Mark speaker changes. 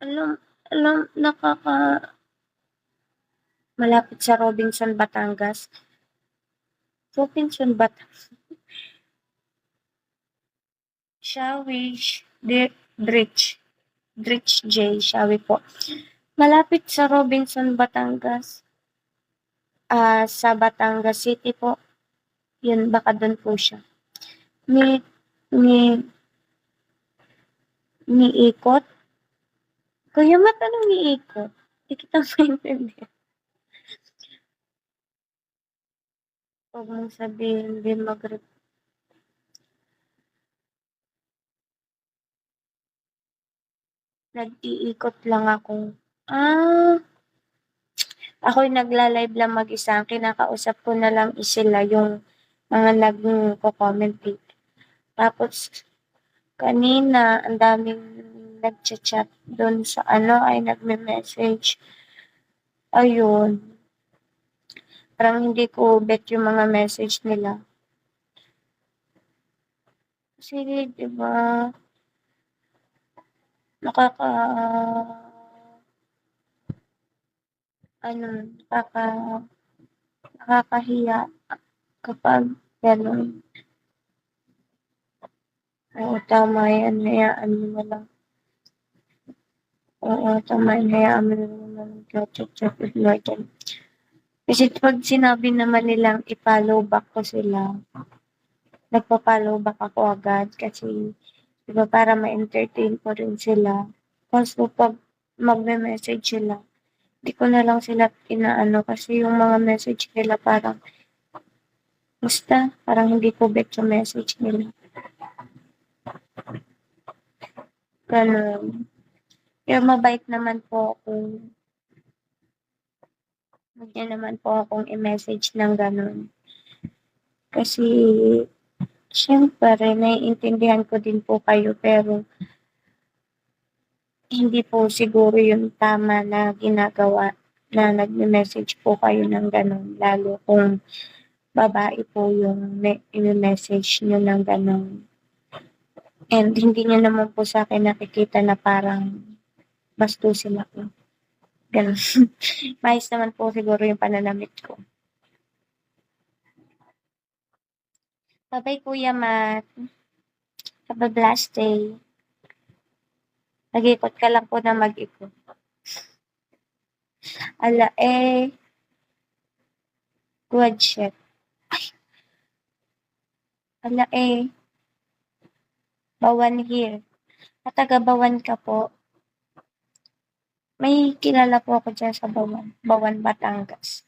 Speaker 1: Alam alam malapit sa Robinson, Batangas. Robinson, Shawi Dritch J, Shawi po. Malapit sa Robinson, Batangas. Sa Batangas City po. Yun, baka dun po siya. Ni ni Niikot? Kuya, ba't anong niikot? Di kita maintindihan. Huwag mong sabihin din nag-iikot lang ako. Ako'y nagla-live lang mag-isa. Ang kinakausap ko na lang is sila yung mga nagko-comment dito. Tapos, kanina, ang daming nagcha-chat doon sa ay nagme-message. Ayun. Parang hindi ko bet yung mga message nila. Kasi, di ba, nakaka, ano, nakakahiya kapag gano'n. Oo, tama yan. Hayaan mo na lang. Oo, tama yan. Hayaan mo na lang mag-chat-chat with Lord. Kasi pag sinabi naman nilang i-follow back ko sila, nagpa-follow back ako agad kasi, di ba, para ma-entertain ko rin sila. Kaso pag magme-message sila, di ko na lang sila inaano kasi yung mga message nila parang, basta, parang hindi ko bet yung message nila. Ganun. Pero mabait naman po ako. Huwag niyo naman po akong i-message ng ganun. Kasi, siyempre, naiintindihan ko din po kayo pero hindi po siguro yung tama na ginagawa na nagme-message po kayo ng gano'n, lalo kung babae po yung ime-message niyo ng gano'n. And hindi niyo naman po sa'kin nakikita na parang bastusin ako, gano'n. Maayos naman po siguro yung pananamit ko. Bye-bye Kuya Matt. Have a blessed day. Nag-ikot ka lang po na mag-ikot. Good shit. Bawan here. Taga Bawan ka po. May kilala po ako dyan sa Bawan, Batangas.